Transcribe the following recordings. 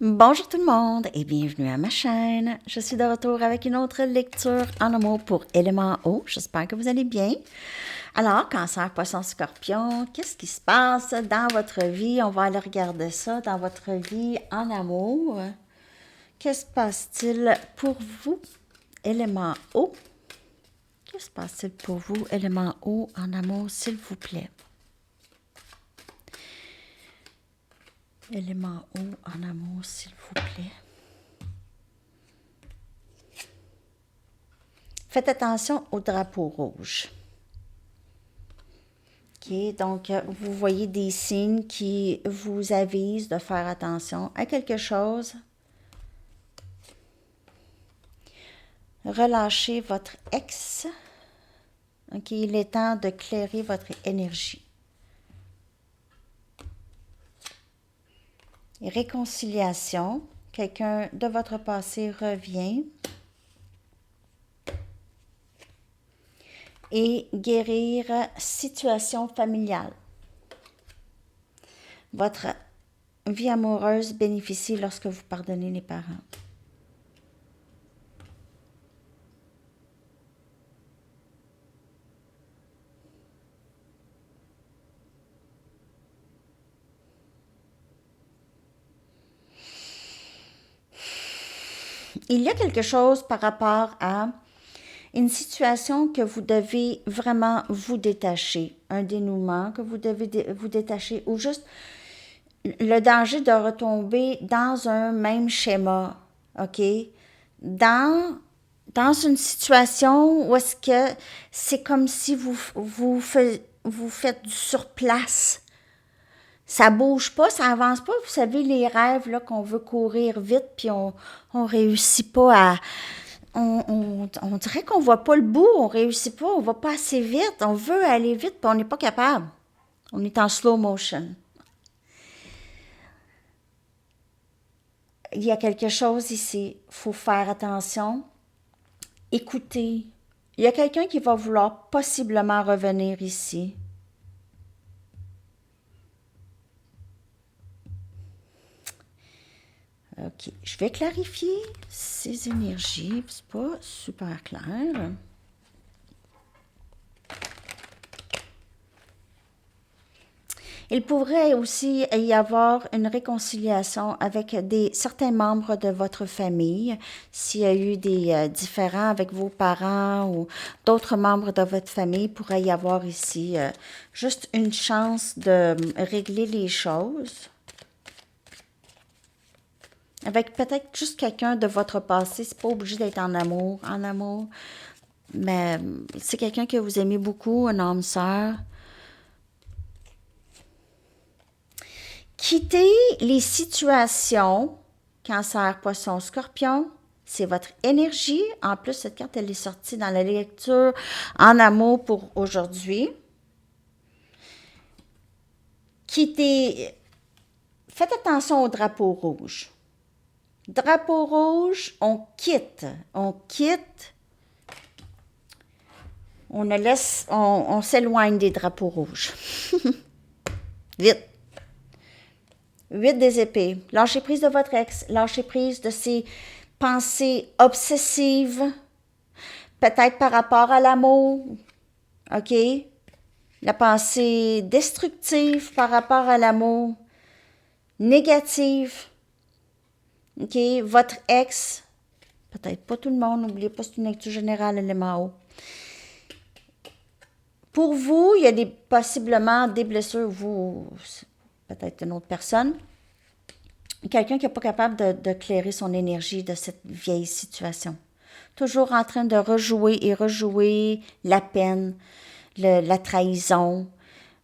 Bonjour tout le monde et bienvenue à ma chaîne. Je suis de retour avec une autre lecture en amour pour élément eau. J'espère que vous allez bien. Alors, Cancer, Poisson, Scorpion, qu'est-ce qui se passe dans votre vie? On va aller regarder ça dans votre vie en amour. Que se passe-t-il pour vous, élément eau? Que se passe-t-il pour vous, élément eau, en amour, s'il vous plaît? Élément eau, en amour, s'il vous plaît. Faites attention au drapeau rouge. OK, donc vous voyez des signes qui vous avisent de faire attention à quelque chose. Relâchez votre ex. OK, il est temps de clairer votre énergie. Réconciliation. Quelqu'un de votre passé revient. Et guérir situation familiale. Votre vie amoureuse bénéficie lorsque vous pardonnez les parents. Il y a quelque chose par rapport à une situation que vous devez vraiment vous détacher, un dénouement que vous devez vous détacher, ou juste le danger de retomber dans un même schéma, OK? Dans une situation où est-ce que c'est comme si vous faites du surplace. Ça bouge pas, ça avance pas. Vous savez, les rêves, là, qu'on veut courir vite, puis on réussit pas à... On dirait qu'on voit pas le bout, on réussit pas, on va pas assez vite, on veut aller vite, puis on n'est pas capable. On est en slow motion. Il y a quelque chose ici, il faut faire attention, écouter. Il y a quelqu'un qui va vouloir possiblement revenir ici. OK, je vais clarifier ces énergies, c'est pas super clair. Il pourrait aussi y avoir une réconciliation avec certains membres de votre famille, s'il y a eu des différends avec vos parents ou d'autres membres de votre famille, il pourrait y avoir ici juste une chance de régler les choses. Avec peut-être juste quelqu'un de votre passé, c'est pas obligé d'être en amour, mais c'est quelqu'un que vous aimez beaucoup, un âme sœur. Quittez les situations, Cancer, Poisson, Scorpion, c'est votre énergie. En plus, cette carte, elle est sortie dans la lecture en amour pour aujourd'hui. Quittez, faites attention au drapeau rouge. Drapeau rouge, on quitte, on s'éloigne des drapeaux rouges. Vite. 8 des épées. Lâchez prise de votre ex. Lâchez prise de ses pensées obsessives. Peut-être par rapport à l'amour. OK? La pensée destructive par rapport à l'amour. Négative. OK? Votre ex. Peut-être pas tout le monde. N'oubliez pas, c'est une lecture générale, élément haut. Pour vous, il y a possiblement des blessures. Vous, peut-être une autre personne. Quelqu'un qui n'est pas capable de clairer son énergie de cette vieille situation. Toujours en train de rejouer et rejouer la peine, la trahison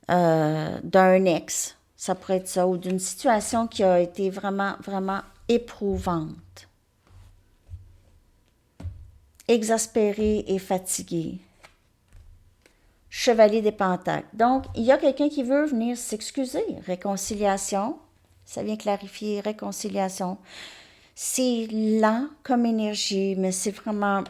d'un ex. Ça pourrait être ça, ou d'une situation qui a été vraiment, vraiment éprouvante. Exaspéré et fatigué. Chevalier des Pentacles. Donc, il y a quelqu'un qui veut venir s'excuser. Réconciliation. Ça vient clarifier réconciliation. C'est lent comme énergie, mais c'est vraiment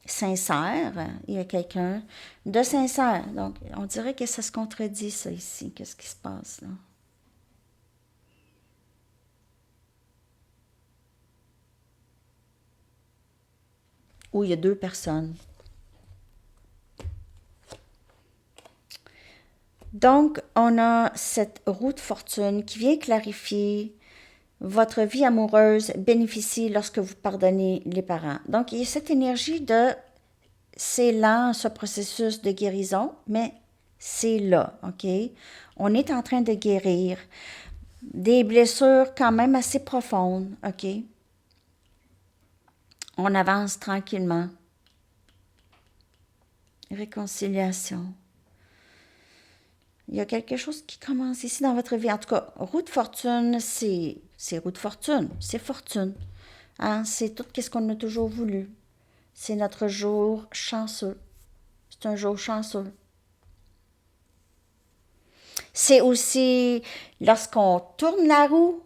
sincère. Il y a quelqu'un de sincère. Donc, on dirait que ça se contredit, ça, ici. Qu'est-ce qui se passe, là? ou il y a 2 personnes. Donc, on a cette roue de fortune qui vient clarifier votre vie amoureuse bénéficie lorsque vous pardonnez les parents. Donc, il y a cette énergie de c'est lent, ce processus de guérison, mais c'est là, OK? On est en train de guérir des blessures quand même assez profondes, OK? On avance tranquillement. Réconciliation. Il y a quelque chose qui commence ici dans votre vie. En tout cas, roue de fortune, c'est roue de fortune. C'est fortune. Hein? C'est tout ce qu'on a toujours voulu. C'est notre jour chanceux. C'est un jour chanceux. C'est aussi, lorsqu'on tourne la roue,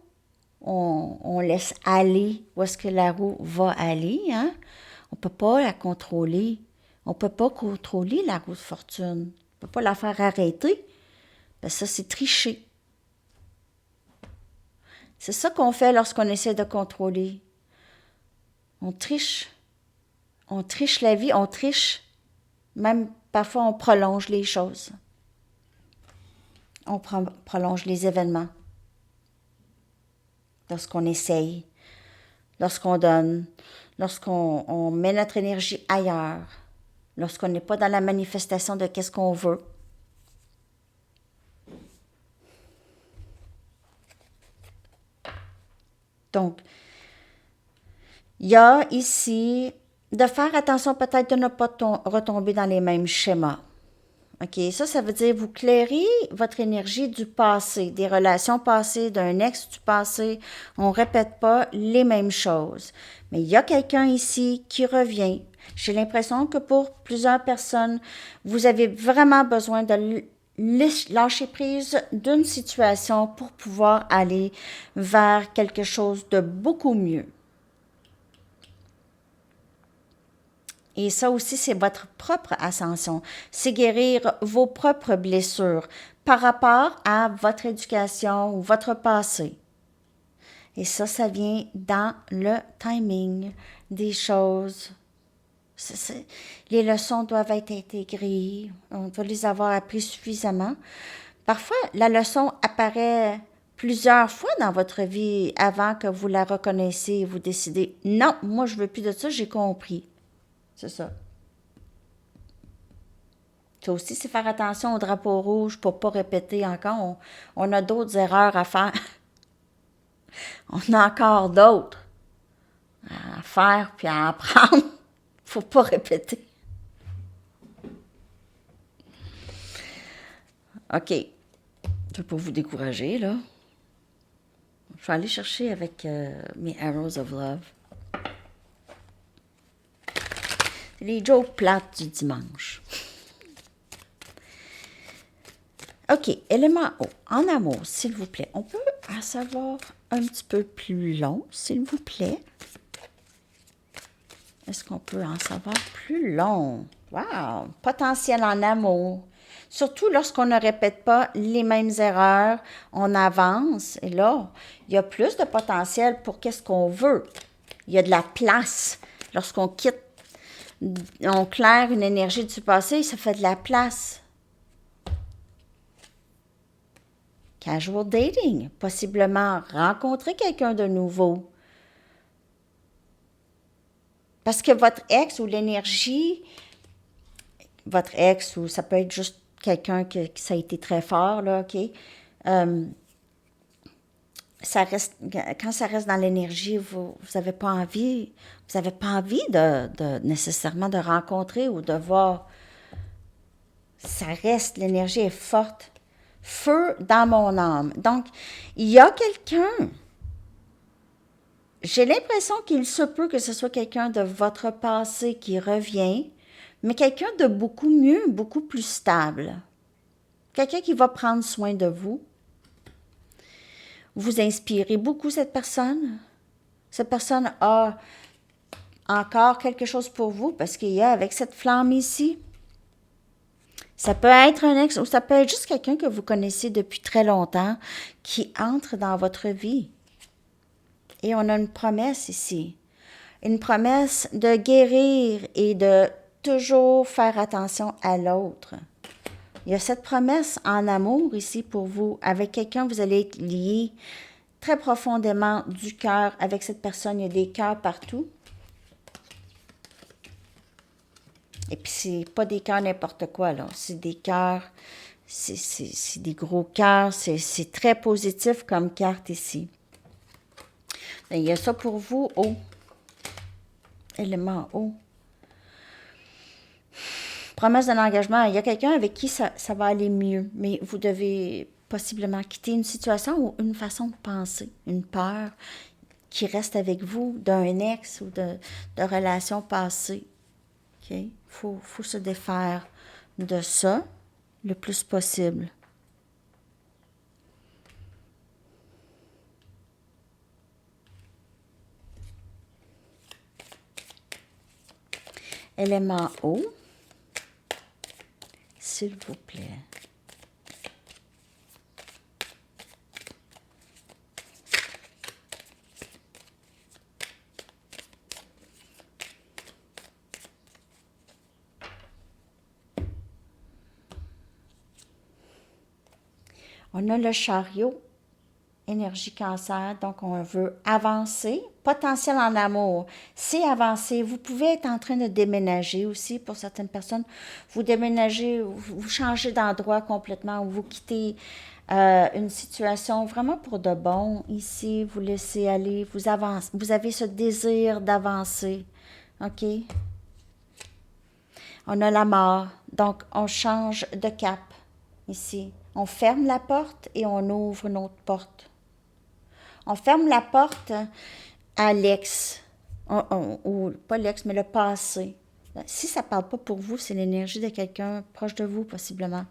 on laisse aller où est-ce que la roue va aller. Hein? On ne peut pas la contrôler. On ne peut pas contrôler la roue de fortune. On ne peut pas la faire arrêter. Ben ça, c'est tricher. C'est ça qu'on fait lorsqu'on essaie de contrôler. On triche. On triche la vie, on triche. Même parfois, on prolonge les choses. On prolonge les événements. Lorsqu'on essaye, lorsqu'on donne, lorsqu'on met notre énergie ailleurs, lorsqu'on n'est pas dans la manifestation de qu'est-ce qu'on veut. Donc, il y a ici de faire attention peut-être de ne pas retomber dans les mêmes schémas. OK, ça veut dire vous clairez votre énergie du passé, des relations passées, d'un ex du passé. On ne répète pas les mêmes choses. Mais il y a quelqu'un ici qui revient. J'ai l'impression que pour plusieurs personnes, vous avez vraiment besoin de lâcher prise d'une situation pour pouvoir aller vers quelque chose de beaucoup mieux. Et ça aussi, c'est votre propre ascension. C'est guérir vos propres blessures par rapport à votre éducation ou votre passé. Et ça vient dans le timing des choses. Les leçons doivent être intégrées. On doit les avoir appris suffisamment. Parfois, la leçon apparaît plusieurs fois dans votre vie avant que vous la reconnaissiez et vous décidez « Non, moi, je ne veux plus de ça, j'ai compris. » C'est ça. Ça aussi, c'est faire attention au drapeau rouge pour ne pas répéter encore. On a d'autres erreurs à faire. On a encore d'autres à faire puis à apprendre. Il ne faut pas répéter. OK. Je ne vais pas vous décourager, là. Je vais aller chercher avec mes Arrows of Love. C'est les jokes plates du dimanche. OK, élément O. En amour, s'il vous plaît. On peut en savoir un petit peu plus long, s'il vous plaît. Est-ce qu'on peut en savoir plus long? Wow! Potentiel en amour. Surtout lorsqu'on ne répète pas les mêmes erreurs, on avance. Et là, il y a plus de potentiel pour qu'est-ce qu'on veut. Il y a de la place. Lorsqu'on quitte, on claire une énergie du passé, ça fait de la place. Casual dating, possiblement rencontrer quelqu'un de nouveau. Parce que votre ex ou l'énergie, votre ex ou ça peut être juste quelqu'un que ça a été très fort, là, OK? Ça reste, quand ça reste dans l'énergie, vous n'avez pas envie, de nécessairement de rencontrer ou de voir. Ça reste, l'énergie est forte. Feu dans mon âme. Donc, il y a quelqu'un. J'ai l'impression qu'il se peut que ce soit quelqu'un de votre passé qui revient, mais quelqu'un de beaucoup mieux, beaucoup plus stable. Quelqu'un qui va prendre soin de vous. Vous inspirez beaucoup cette personne. Cette personne a encore quelque chose pour vous parce qu'il y a avec cette flamme ici. Ça peut être un ex ou ça peut être juste quelqu'un que vous connaissez depuis très longtemps qui entre dans votre vie. Et on a une promesse ici. Une promesse de guérir et de toujours faire attention à l'autre. Il y a cette promesse en amour ici pour vous. Avec quelqu'un, vous allez être lié très profondément du cœur avec cette personne. Il y a des cœurs partout. Et puis, c'est pas des cœurs n'importe quoi, là. C'est des cœurs, c'est des gros cœurs. C'est très positif comme carte ici. Et il y a ça pour vous, eau. Élément eau. Promesse d'un engagement. Il y a quelqu'un avec qui ça va aller mieux, mais vous devez possiblement quitter une situation ou une façon de penser, une peur qui reste avec vous d'un ex ou de relations passées. Okay? Faut se défaire de ça le plus possible. Élément eau, s'il vous plaît. On a le chariot, énergie cancer, donc on veut avancer. Potentiel en amour, c'est avancer. Vous pouvez être en train de déménager aussi pour certaines personnes. Vous déménagez, vous changez d'endroit complètement ou vous quittez une situation vraiment pour de bon. Ici, vous laissez aller, vous avancez. Vous avez ce désir d'avancer. OK? On a la mort, donc on change de cap ici. On ferme la porte et on ouvre une autre porte. On ferme la porte à l'ex, ou pas l'ex, mais le passé. Si ça ne parle pas pour vous, c'est l'énergie de quelqu'un proche de vous, possiblement.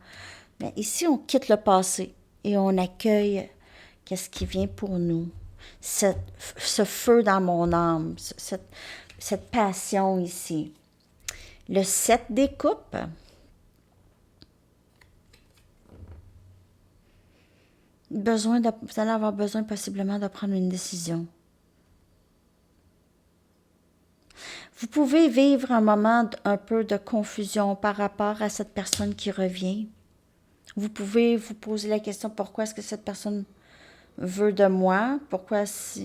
Mais ici, on quitte le passé et on accueille qu'est-ce qui vient pour nous. Ce feu dans mon âme, cette passion ici. Le 7 des coupes. Vous allez avoir besoin possiblement de prendre une décision. Vous pouvez vivre un moment un peu de confusion par rapport à cette personne qui revient. Vous pouvez vous poser la question, pourquoi est-ce que cette personne veut de moi? Pourquoi est-ce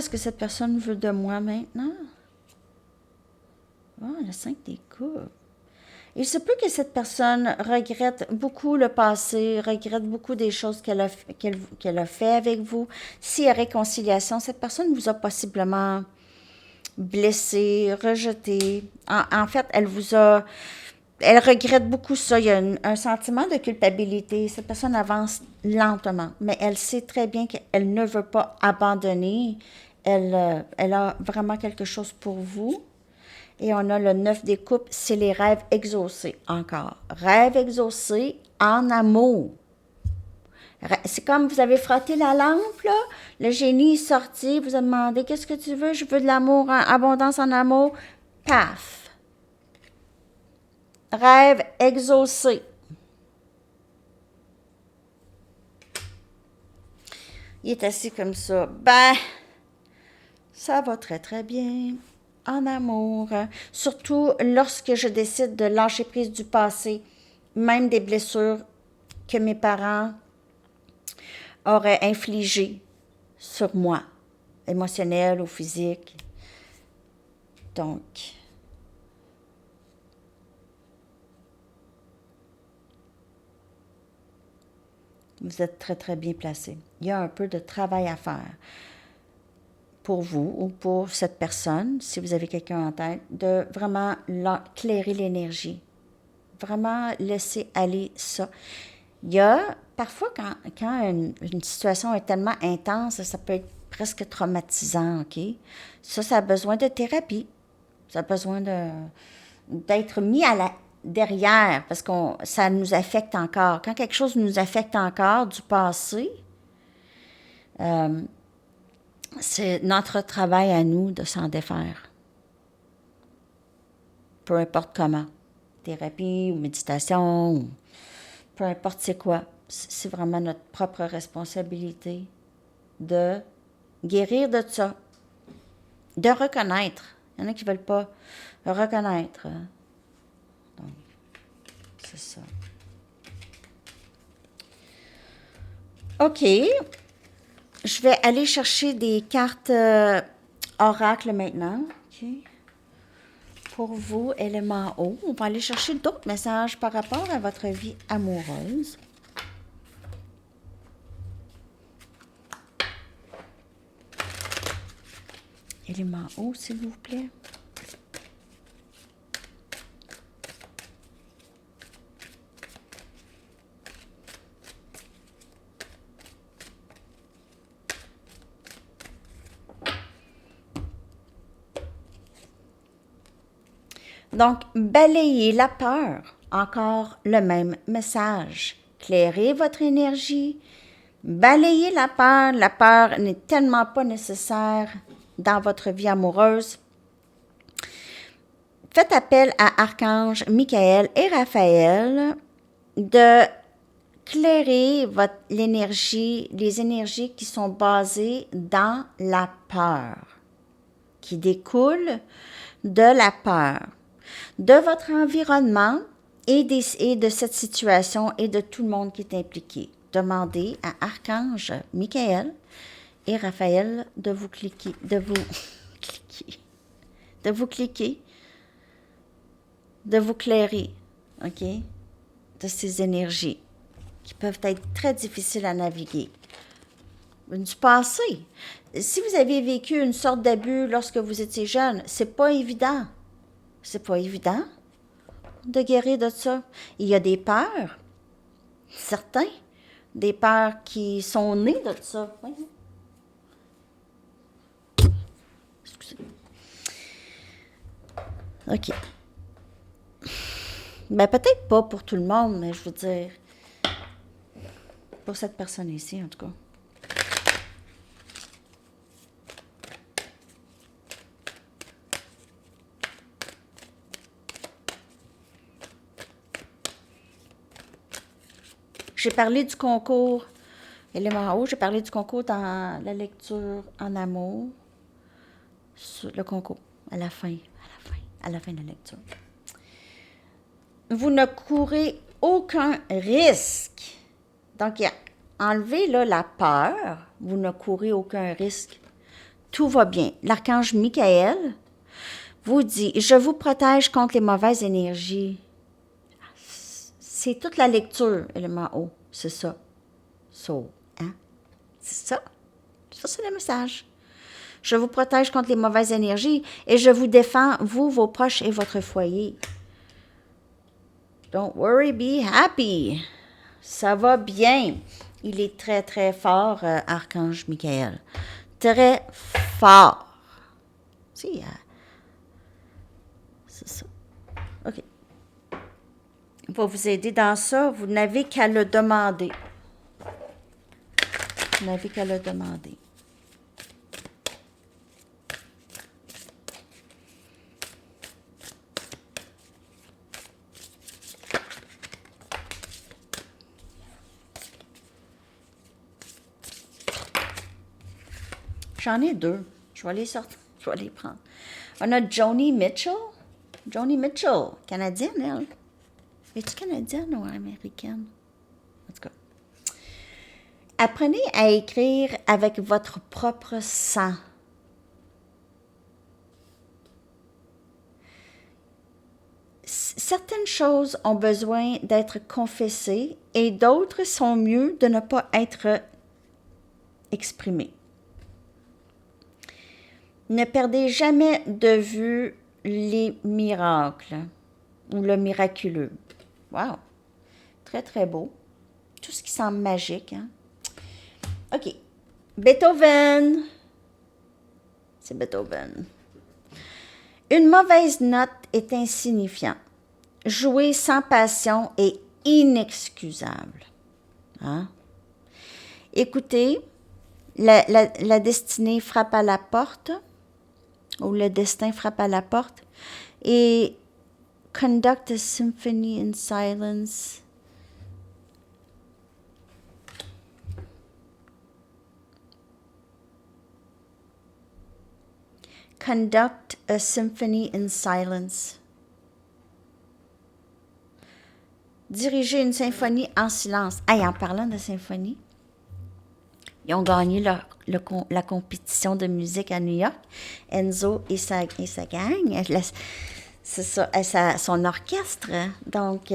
que cette personne veut de moi maintenant? Oh, le 5 des coupes. Il se peut que cette personne regrette beaucoup le passé, regrette beaucoup des choses qu'elle a fait avec vous. S'il y a réconciliation, cette personne vous a possiblement blessé, rejeté. En fait, elle regrette beaucoup ça. Il y a un sentiment de culpabilité. Cette personne avance lentement, mais elle sait très bien qu'elle ne veut pas abandonner. Elle a vraiment quelque chose pour vous. Et on a le 9 des coupes, c'est les rêves exaucés encore. Rêves exaucés en amour. C'est comme vous avez frotté la lampe, là. Le génie est sorti, vous a demandé qu'est-ce que tu veux? Je veux de l'amour, abondance en amour. Paf! Rêve exaucé. Il est assis comme ça. Ben, ça va très très bien. En amour. Surtout lorsque je décide de lâcher prise du passé, même des blessures que mes parents auraient infligées sur moi, émotionnelles ou physiques. Donc, vous êtes très, très bien placé. Il y a un peu de travail à faire pour vous ou pour cette personne, si vous avez quelqu'un en tête, de vraiment clairer l'énergie. Vraiment laisser aller ça. Il y a parfois quand une situation est tellement intense, ça peut être presque traumatisant, OK? Ça a besoin de thérapie. Ça a besoin d'être mis derrière parce que ça nous affecte encore. Quand quelque chose nous affecte encore du passé, c'est notre travail à nous de s'en défaire. Peu importe comment. Thérapie ou méditation, ou peu importe c'est quoi. C'est vraiment notre propre responsabilité de guérir de ça. de reconnaître. Il y en a qui ne veulent pas reconnaître. Donc, c'est ça. OK. Je vais aller chercher des cartes oracle maintenant. OK. Pour vous, élément eau, on va aller chercher d'autres messages par rapport à votre vie amoureuse. Élément eau, s'il vous plaît. Donc, balayez la peur. Encore le même message. Clairez votre énergie. Balayez la peur. La peur n'est tellement pas nécessaire dans votre vie amoureuse. Faites appel à Archange Michael et Raphaël de clairer l'énergie, les énergies qui sont basées dans la peur, qui découlent de la peur, de votre environnement et de cette situation et de tout le monde qui est impliqué. Demandez à Archange Michael et Raphaël de vous clairer, OK, de ces énergies qui peuvent être très difficiles à naviguer. Du passé. Si vous avez vécu une sorte d'abus lorsque vous étiez jeune, c'est pas évident. C'est pas évident de guérir de ça. Il y a des peurs, certains, des peurs qui sont nées de ça. Oui. Excusez. OK. Ben, peut-être pas pour tout le monde, mais je veux dire, pour cette personne ici, en tout cas. J'ai parlé du concours élément haut, j'ai parlé du concours dans la lecture en amour, sur le concours, à la fin de la lecture. Vous ne courez aucun risque. Donc, enlevez là, la peur, vous ne courez aucun risque. Tout va bien. L'archange Michael vous dit, je vous protège contre les mauvaises énergies. C'est toute la lecture, élément haut, c'est ça. Hein? C'est ça. Ça, c'est le message. Je vous protège contre les mauvaises énergies et je vous défends, vous, vos proches et votre foyer. Don't worry, be happy. Ça va bien. Il est très, très fort, Archange Michael. Très fort. C'est ça. OK. Il va vous aider dans ça. Vous n'avez qu'à le demander. Vous n'avez qu'à le demander. J'en ai deux. Je vais les sortir. Je vais les prendre. On a Joni Mitchell. Joni Mitchell, canadienne, elle. Es-tu canadienne ou américaine? En tout cas. Apprenez à écrire avec votre propre sang. Certaines choses ont besoin d'être confessées et d'autres sont mieux de ne pas être exprimées. Ne perdez jamais de vue les miracles ou le miraculeux. Wow! Très, très beau. Tout ce qui semble magique. Hein? OK. Beethoven. C'est Beethoven. Une mauvaise note est insignifiante. Jouer sans passion est inexcusable. Hein? Écoutez, la destinée frappe à la porte, ou le destin frappe à la porte, et conduct a symphony in silence. conduct a symphony in silence. Diriger une symphonie en silence. Hey, en parlant de symphonie, ils ont gagné la compétition de musique à New York. Enzo et sa gang. C'est ça, son orchestre. Donc,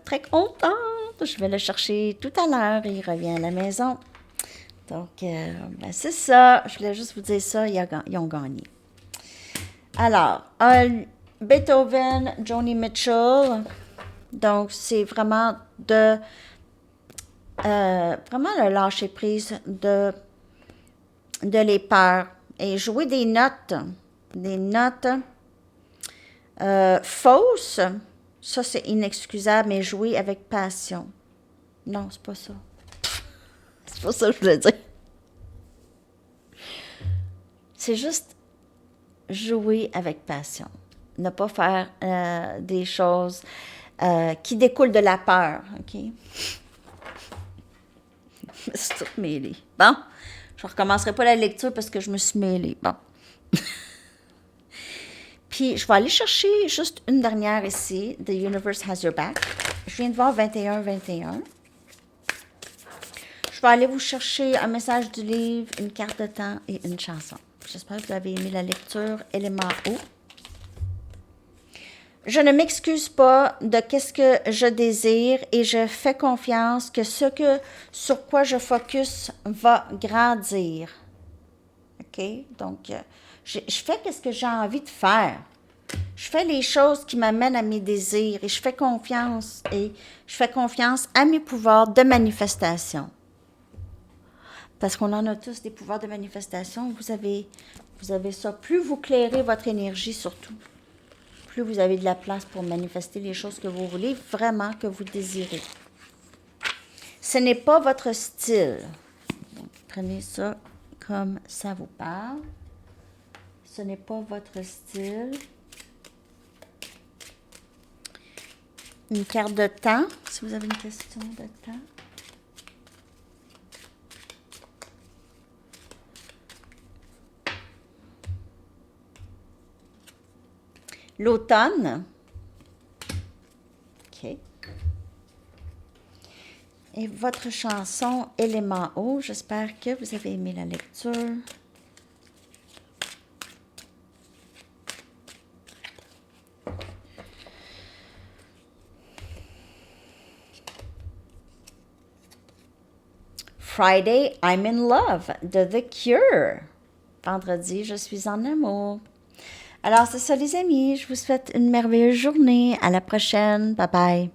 très contente. Je vais le chercher tout à l'heure. Il revient à la maison. Donc, ben c'est ça. Je voulais juste vous dire ça. Ils ont gagné. Alors, Beethoven, Joni Mitchell. Donc, c'est vraiment vraiment le lâcher prise de les peurs et jouer des notes fausses, ça c'est inexcusable, mais jouer avec passion. Non, c'est pas ça. C'est pas ça que je voulais dire. C'est juste jouer avec passion. Ne pas faire des choses qui découlent de la peur, OK? Je me suis toute mêlée. Bon, je ne recommencerai pas la lecture parce que je me suis mêlée. Bon. Puis, je vais aller chercher juste une dernière ici, The Universe Has Your Back. Je viens de voir 21-21. Je vais aller vous chercher un message du livre, une carte de temps et une chanson. J'espère que vous avez aimé la lecture. Élément O. Je ne m'excuse pas de qu'est-ce que je désire et je fais confiance que sur quoi je focus va grandir. OK? Donc, je fais ce que j'ai envie de faire. Je fais les choses qui m'amènent à mes désirs et je fais confiance à mes pouvoirs de manifestation. Parce qu'on en a tous des pouvoirs de manifestation. Vous avez ça. Plus vous clairez votre énergie surtout, plus vous avez de la place pour manifester les choses que vous voulez, vraiment que vous désirez. Ce n'est pas votre style. Donc, prenez ça comme ça vous parle. Ce n'est pas votre style. Une carte de temps, si vous avez une question de temps. L'automne. OK. Et votre chanson Élément O. J'espère que vous avez aimé la lecture. Friday, I'm in love de The Cure. Vendredi, je suis en amour. Alors, c'est ça les amis. Je vous souhaite une merveilleuse journée. À la prochaine. Bye bye.